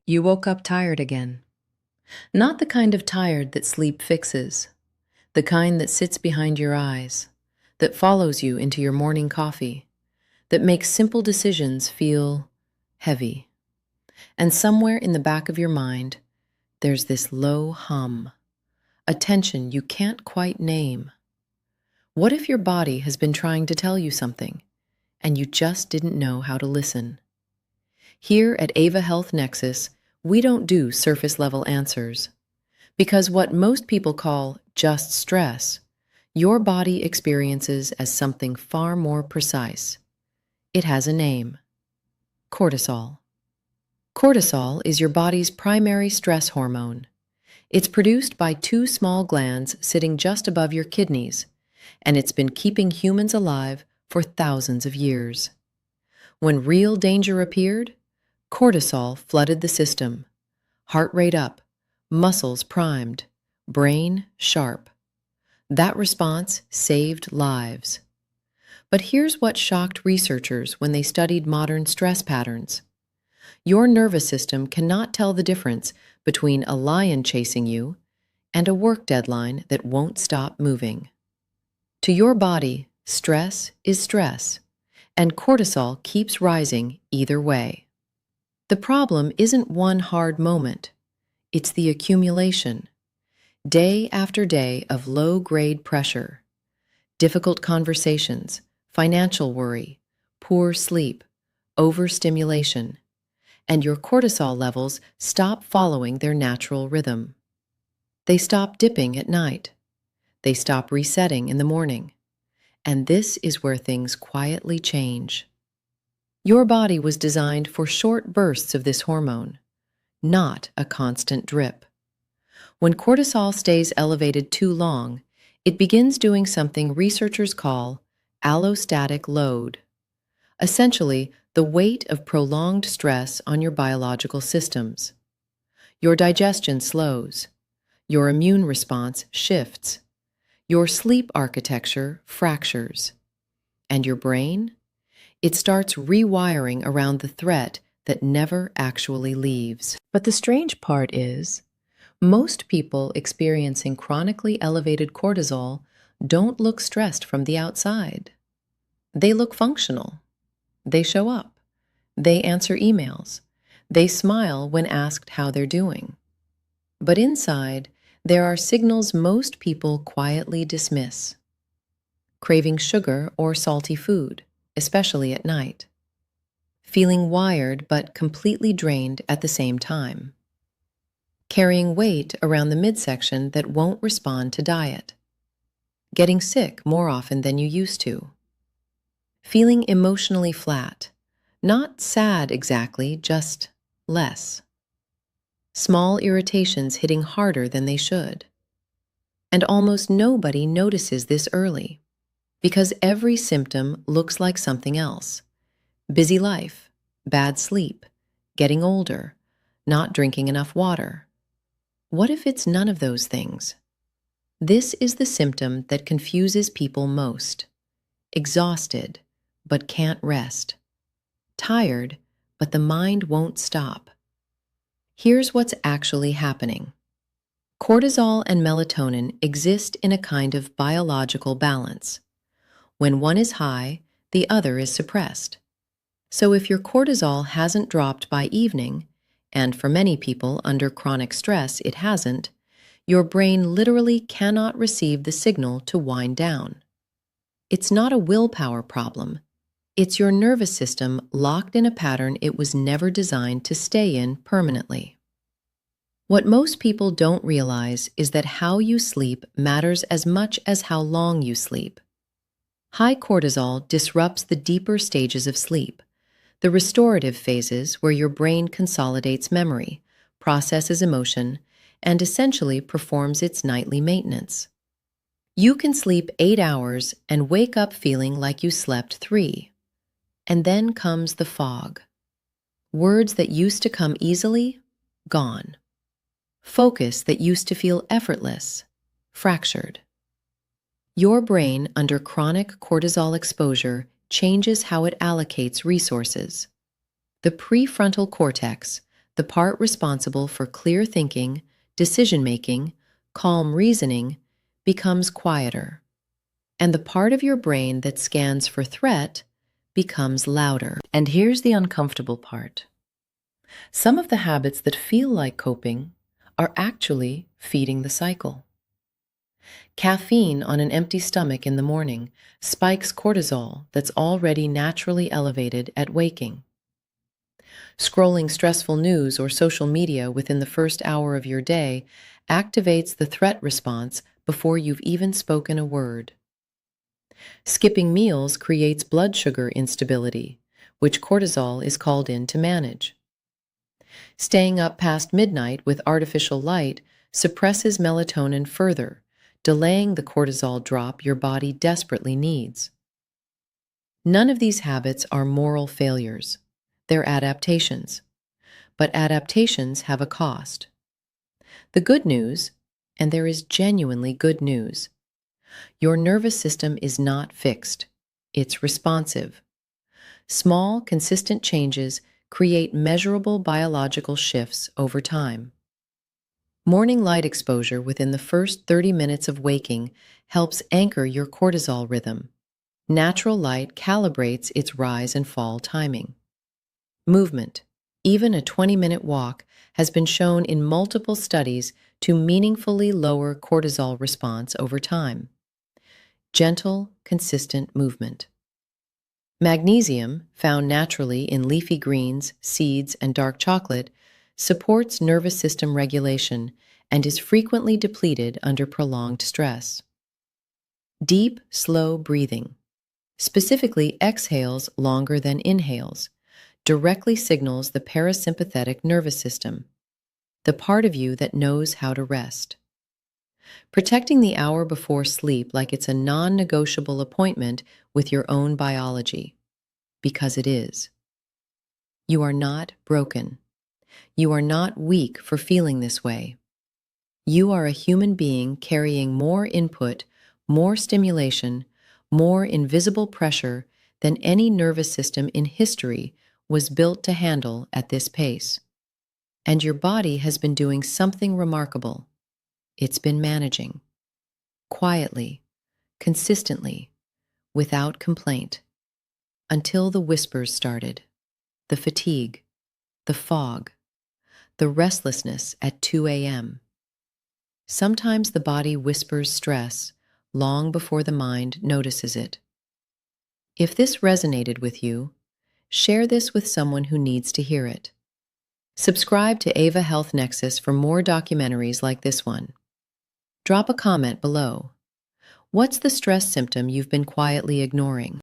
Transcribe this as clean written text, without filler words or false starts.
You woke up tired again. Not the kind of tired that sleep fixes, the kind that sits behind your eyes, that follows you into your morning coffee, that makes simple decisions feel heavy. And somewhere in the back of your mind, there's this low hum, a tension you can't quite name. What if your body has been trying to tell you something, and you just didn't know how to listen? Here at Ava Health Nexus, we don't do surface-level answers. Because what most people call just stress, your body experiences as something far more precise. It has a name: cortisol. Cortisol is your body's primary stress hormone. It's produced by two small glands sitting just above your kidneys, and it's been keeping humans alive for thousands of years. When real danger appeared, cortisol flooded the system. Heart rate up, muscles primed, brain sharp. That response saved lives. But here's what shocked researchers when they studied modern stress patterns. Your nervous system cannot tell the difference between a lion chasing you and a work deadline that won't stop moving. To your body, stress is stress, and cortisol keeps rising either way. The problem isn't one hard moment. It's the accumulation, day after day of low-grade pressure, difficult conversations, financial worry, poor sleep, overstimulation, and your cortisol levels stop following their natural rhythm. They stop dipping at night. They stop resetting in the morning. And this is where things quietly change. Your body was designed for short bursts of this hormone, not a constant drip. When cortisol stays elevated too long, it begins doing something researchers call allostatic load. Essentially, the weight of prolonged stress on your biological systems. Your digestion slows. Your immune response shifts. Your sleep architecture fractures. And your brain? It starts rewiring around the threat that never actually leaves. But the strange part is, most people experiencing chronically elevated cortisol don't look stressed from the outside. They look functional. They show up. They answer emails. They smile when asked how they're doing. But inside, there are signals most people quietly dismiss. Craving sugar or salty food, especially at night. Feeling wired but completely drained at the same time. Carrying weight around the midsection that won't respond to diet. Getting sick more often than you used to. Feeling emotionally flat, not sad exactly, just less. Small irritations hitting harder than they should. And almost nobody notices this early, because every symptom looks like something else. Busy life, bad sleep, getting older, not drinking enough water. What if it's none of those things? This is the symptom that confuses people most. Exhausted, but can't rest. Tired, but the mind won't stop. Here's what's actually happening. Cortisol and melatonin exist in a kind of biological balance. When one is high, the other is suppressed. So if your cortisol hasn't dropped by evening, and for many people under chronic stress it hasn't, your brain literally cannot receive the signal to wind down. It's not a willpower problem. It's your nervous system locked in a pattern it was never designed to stay in permanently. What most people don't realize is that how you sleep matters as much as how long you sleep. High cortisol disrupts the deeper stages of sleep, the restorative phases where your brain consolidates memory, processes emotion, and essentially performs its nightly maintenance. You can sleep 8 hours and wake up feeling like you slept 3. And then comes the fog. Words that used to come easily, gone. Focus that used to feel effortless, fractured. Your brain under chronic cortisol exposure changes how it allocates resources. The prefrontal cortex, The part responsible for clear thinking, decision-making, calm reasoning becomes quieter, and the part of your brain that scans for threat becomes louder. And here's the uncomfortable part. Some of the habits that feel like coping are actually feeding the cycle. Caffeine on an empty stomach in the morning spikes cortisol that's already naturally elevated at waking. Scrolling stressful news or social media within the first hour of your day activates the threat response before you've even spoken a word. Skipping meals creates blood sugar instability, which cortisol is called in to manage. Staying up past midnight with artificial light suppresses melatonin further, delaying the cortisol drop your body desperately needs. None of these habits are moral failures. They're adaptations. But adaptations have a cost. The good news, and there is genuinely good news, your nervous system is not fixed. It's responsive. Small, consistent changes create measurable biological shifts over time. Morning light exposure within the first 30 minutes of waking helps anchor your cortisol rhythm. Natural light calibrates its rise and fall timing. Movement, even a 20-minute walk, has been shown in multiple studies to meaningfully lower cortisol response over time. Gentle, consistent movement. Magnesium, found naturally in leafy greens, seeds, and dark chocolate, supports nervous system regulation and is frequently depleted under prolonged stress. Deep, slow breathing, specifically exhales longer than inhales, directly signals the parasympathetic nervous system, the part of you that knows how to rest. Protecting the hour before sleep like it's a non-negotiable appointment with your own biology, because it is. You are not broken. You are not weak for feeling this way. You are a human being carrying more input, more stimulation, more invisible pressure than any nervous system in history was built to handle at this pace. And your body has been doing something remarkable. It's been managing. Quietly, consistently, without complaint. Until the whispers started. The fatigue, the fog, the restlessness at 2 a.m. Sometimes the body whispers stress long before the mind notices it. If this resonated with you, share this with someone who needs to hear it. Subscribe to Ava Health Nexus for more documentaries like this one. Drop a comment below. What's the stress symptom you've been quietly ignoring?